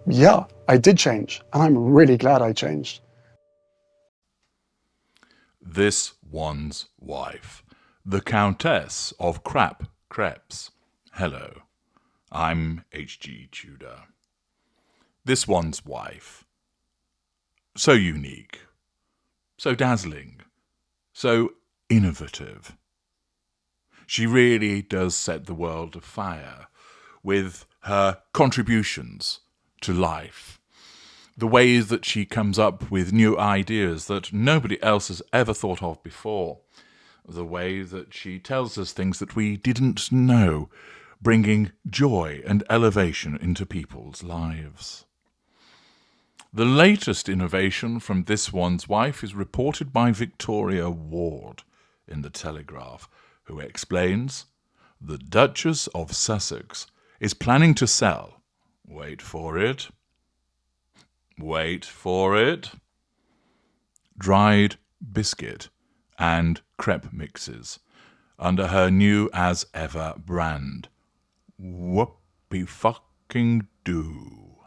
Yeah, I did change, and I'm really glad I changed. This one's wife, the Countess of Crepes. Hello, I'm H.G. Tudor. This one's wife. So unique, so dazzling, so innovative. She really does set the world afire with her contributions to life. The ways that she comes up with new ideas that nobody else has ever thought of before. The way that she tells us things that we didn't know, bringing joy and elevation into people's lives. The latest innovation from this one's wife is reported by Victoria Ward in The Telegraph, who explains the Duchess of Sussex is planning to sell, wait for it, dried biscuit and crepe mixes under her new As Ever brand. Whoopie fucking do.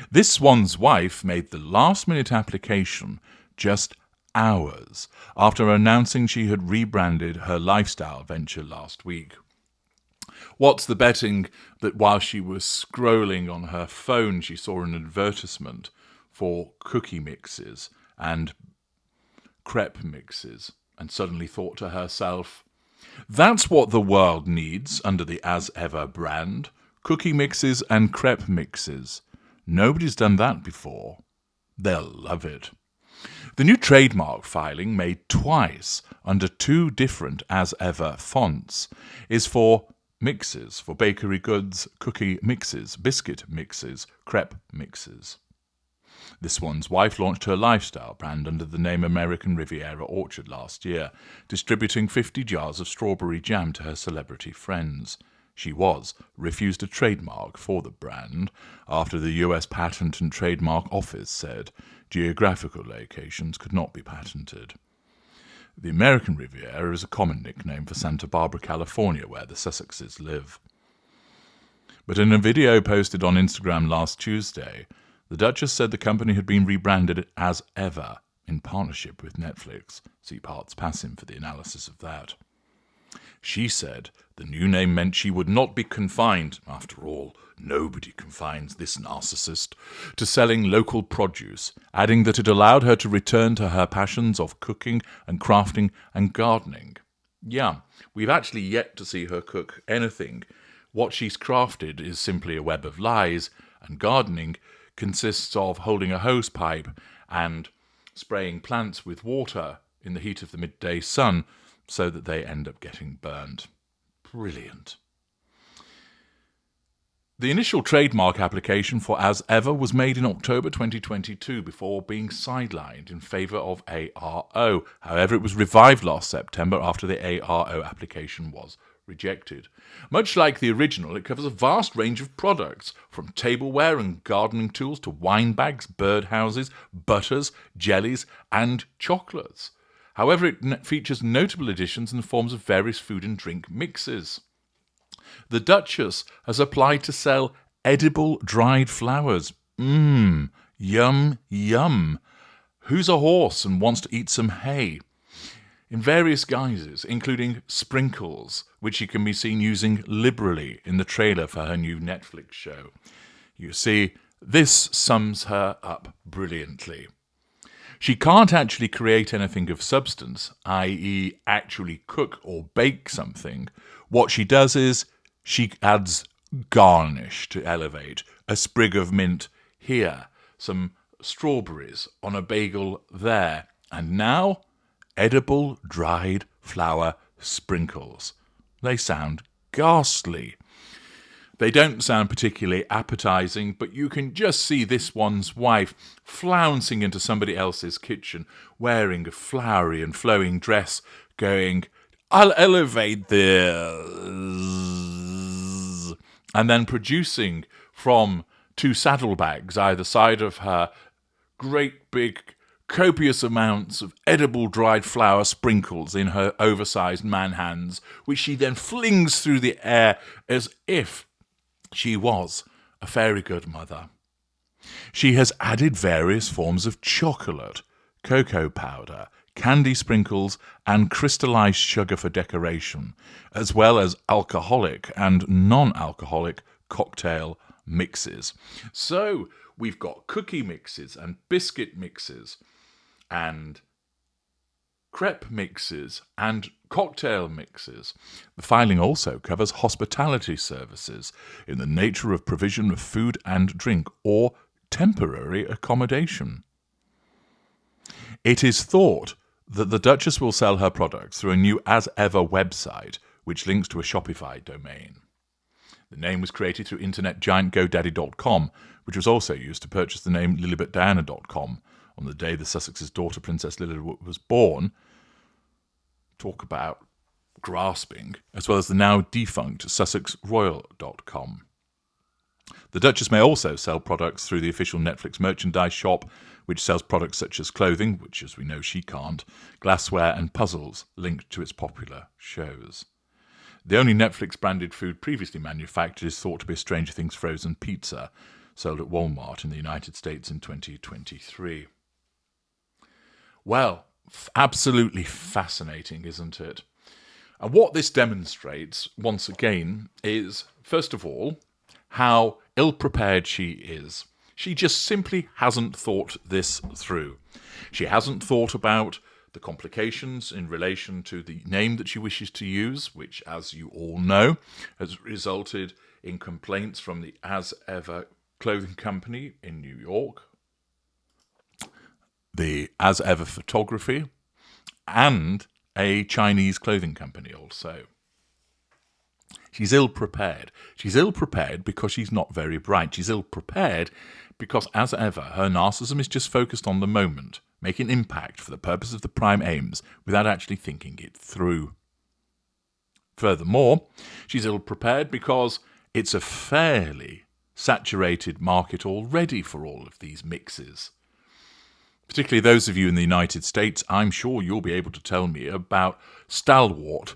This one's wife made the last-minute application just hours after announcing she had rebranded her lifestyle venture last week. What's the betting that while she was scrolling on her phone, she saw an advertisement for cookie mixes and crepe mixes and suddenly thought to herself, that's what the world needs under the As Ever brand, cookie mixes and crepe mixes. Nobody's done that before. They'll love it. The new trademark filing, made twice under two different As Ever fonts, is for mixes, for bakery goods, cookie mixes, biscuit mixes, crepe mixes. This one's wife launched her lifestyle brand under the name American Riviera Orchard last year, distributing 50 jars of strawberry jam to her celebrity friends. She refused a trademark for the brand after the US Patent and Trademark Office said geographical locations could not be patented. The American Riviera is a common nickname for Santa Barbara, California, where the Sussexes live. But in a video posted on Instagram last Tuesday, the Duchess said the company had been rebranded As Ever in partnership with Netflix. See Parts Passim for the analysis of that. She said the new name meant she would not be confined, after all, nobody confines this narcissist, to selling local produce, adding that it allowed her to return to her passions of cooking and crafting and gardening. Yeah, we've actually yet to see her cook anything. What she's crafted is simply a web of lies, and gardening consists of holding a hose pipe and spraying plants with water in the heat of the midday sun so that they end up getting burned. Brilliant. The initial trademark application for As Ever was made in October 2022 before being sidelined in favour of ARO. However, it was revived last September after the ARO application was rejected. Much like the original, it covers a vast range of products, from tableware and gardening tools to wine bags, birdhouses, butters, jellies, and chocolates. However, it features notable additions in the forms of various food and drink mixes. The Duchess has applied to sell edible dried flowers. Yum, yum. Who's a horse and wants to eat some hay? In various guises, including sprinkles, which she can be seen using liberally in the trailer for her new Netflix show. You see, this sums her up brilliantly. She can't actually create anything of substance, i.e. actually cook or bake something. What she does is she adds garnish to elevate, a sprig of mint here, some strawberries on a bagel there, and now edible dried flour sprinkles. They sound ghastly. They don't sound particularly appetizing, but you can just see this one's wife flouncing into somebody else's kitchen, wearing a flowery and flowing dress, going, I'll elevate this, and then producing from two saddlebags either side of her great big copious amounts of edible dried flour sprinkles in her oversized man hands, which she then flings through the air as if she was a fairy godmother. She has added various forms of chocolate, cocoa powder, candy sprinkles, and crystallized sugar for decoration, as well as alcoholic and non-alcoholic cocktail mixes. So we've got cookie mixes and biscuit mixes and crepe mixes and cocktail mixes. The filing also covers hospitality services in the nature of provision of food and drink or temporary accommodation. It is thought that the Duchess will sell her products through a new As Ever website, which links to a Shopify domain. The name was created through internet giant GoDaddy.com, which was also used to purchase the name LilibetDiana.com on the day the Sussex's daughter, Princess Lilibet, was born. Talk about grasping, as well as the now defunct SussexRoyal.com. The Duchess may also sell products through the official Netflix merchandise shop, which sells products such as clothing, which as we know she can't, glassware and puzzles linked to its popular shows. The only Netflix-branded food previously manufactured is thought to be a Stranger Things frozen pizza, sold at Walmart in the United States in 2023. Well, absolutely fascinating, isn't it? And what this demonstrates, once again, is, first of all, how ill-prepared she is. She just simply hasn't thought this through. She hasn't thought about the complications in relation to the name that she wishes to use, which, as you all know, has resulted in complaints from the As Ever clothing company in New York, the As Ever photography, and a Chinese clothing company also. She's ill-prepared. She's ill-prepared because she's not very bright. She's ill-prepared because, as ever, her narcissism is just focused on the moment, making impact for the purpose of the prime aims without actually thinking it through. Furthermore, she's ill-prepared because it's a fairly saturated market already for all of these mixes. Particularly those of you in the United States, I'm sure you'll be able to tell me about stalwart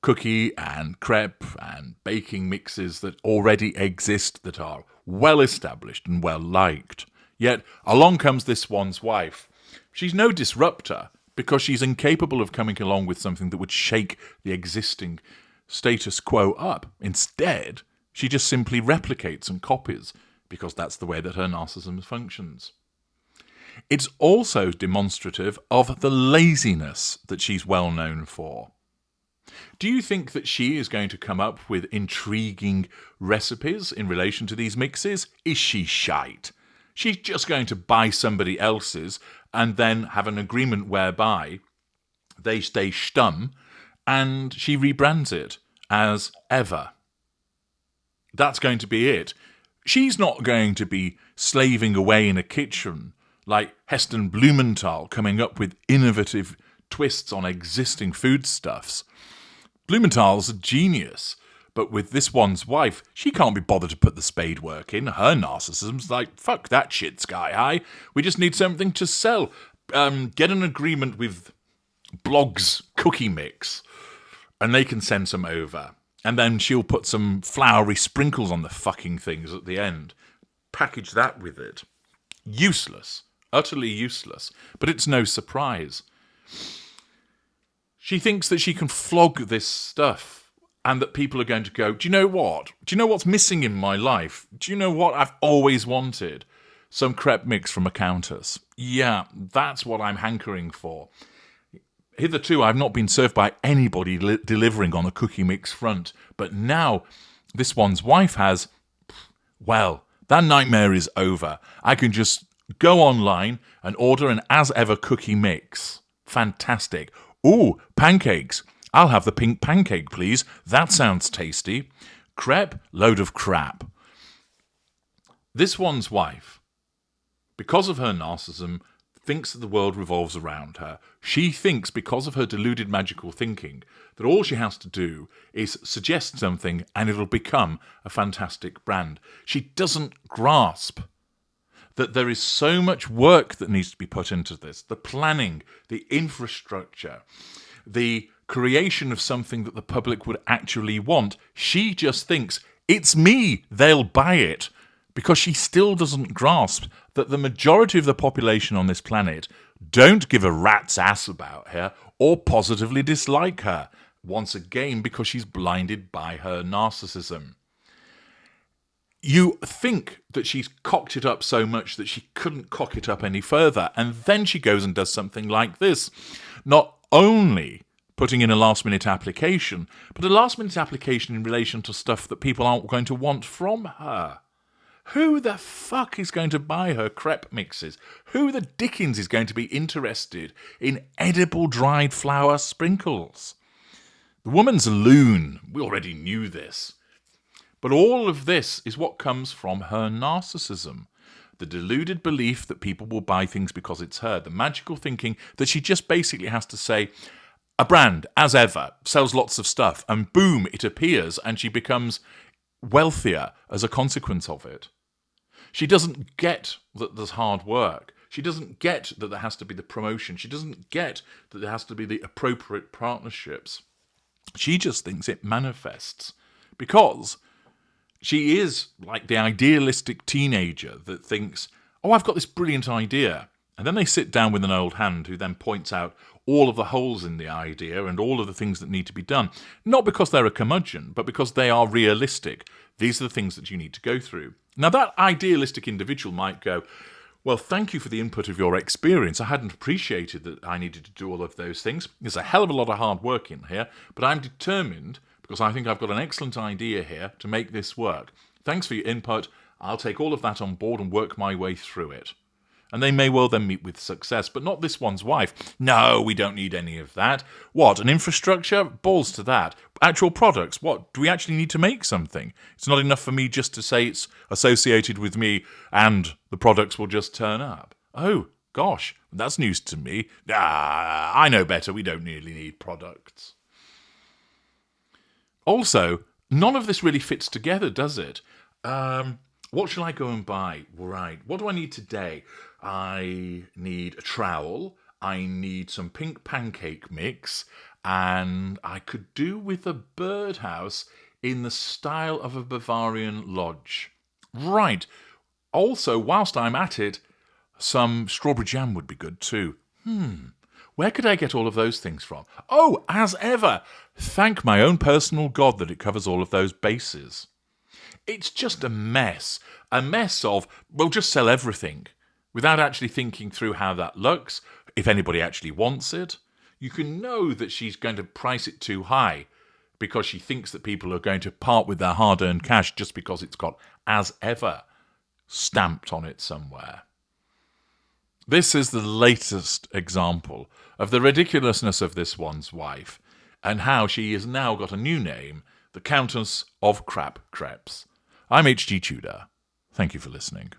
cookie and crepe and baking mixes that already exist, that are well established and well liked. Yet along comes this one's wife. She's no disruptor because she's incapable of coming along with something that would shake the existing status quo up. Instead, she just simply replicates and copies because that's the way that her narcissism functions. It's also demonstrative of the laziness that she's well known for. Do you think that she is going to come up with intriguing recipes in relation to these mixes? Is she shite? She's just going to buy somebody else's and then have an agreement whereby they stay stum and she rebrands it as Ever. That's going to be it. She's not going to be slaving away in a kitchen like Heston Blumenthal coming up with innovative twists on existing foodstuffs. Blumenthal's a genius, but with this one's wife, she can't be bothered to put the spade work in. Her narcissism's like, fuck that shit, Sky High. We just need something to sell. Get an agreement with Blog's Cookie Mix, and they can send some over. And then she'll put some floury sprinkles on the fucking things at the end. Package that with it. Useless. Utterly useless. But it's no surprise. She thinks that she can flog this stuff and that people are going to go, do you know what? Do you know what's missing in my life? Do you know what I've always wanted? Some crepe mix from a Countess. Yeah, that's what I'm hankering for. Hitherto, I've not been served by anybody delivering on a cookie mix front. But now, this one's wife has, well, that nightmare is over. I can just go online and order an As Ever cookie mix. Fantastic. Ooh, pancakes. I'll have the pink pancake, please. That sounds tasty. Crepe, load of crap. This one's wife, because of her narcissism, thinks that the world revolves around her. She thinks, because of her deluded magical thinking, that all she has to do is suggest something and it'll become a fantastic brand. She doesn't grasp that there is so much work that needs to be put into this. The planning, the infrastructure, the creation of something that the public would actually want. She just thinks, it's me, they'll buy it. because she still doesn't grasp that the majority of the population on this planet don't give a rat's ass about her or positively dislike her, once again because she's blinded by her narcissism. You think that she's cocked it up so much that she couldn't cock it up any further, and then she goes and does something like this. Not only putting in a last-minute application, but a last-minute application in relation to stuff that people aren't going to want from her. Who the fuck is going to buy her crepe mixes? Who the dickens is going to be interested in edible dried flour sprinkles? The woman's a loon. We already knew this. But all of this is what comes from her narcissism. The deluded belief that people will buy things because it's her. The magical thinking that she just basically has to say, a brand, as ever, sells lots of stuff, and boom, it appears, and she becomes wealthier as a consequence of it. She doesn't get that there's hard work. She doesn't get that there has to be the promotion. She doesn't get that there has to be the appropriate partnerships. She just thinks it manifests because she is like the idealistic teenager that thinks, oh, I've got this brilliant idea. And then they sit down with an old hand who then points out all of the holes in the idea and all of the things that need to be done. Not because they're a curmudgeon, but because they are realistic. These are the things that you need to go through. Now, that idealistic individual might go, well, thank you for the input of your experience. I hadn't appreciated that I needed to do all of those things. There's a hell of a lot of hard work in here, but I'm determined, because I think I've got an excellent idea here, to make this work. Thanks for your input. I'll take all of that on board and work my way through it. And they may well then meet with success, but not this one's wife. No, we don't need any of that. What, an infrastructure? Balls to that. Actual products? What, do we actually need to make something? It's not enough for me just to say it's associated with me and the products will just turn up. Oh, gosh, that's news to me. I know better. We don't really need products. Also, none of this really fits together, does it? What shall I go and buy? Right, what do I need today? I need a trowel, I need some pink pancake mix, and I could do with a birdhouse in the style of a Bavarian lodge. Right, also, whilst I'm at it, some strawberry jam would be good too. Where could I get all of those things from? Oh, as ever, thank my own personal God that it covers all of those bases. It's just a mess of, well, just sell everything without actually thinking through how that looks, if anybody actually wants it. You can know that she's going to price it too high because she thinks that people are going to part with their hard-earned cash just because it's got as ever stamped on it somewhere. This is the latest example of the ridiculousness of this one's wife and how she has now got a new name, the Countess of Crepes. I'm H.G. Tudor. Thank you for listening.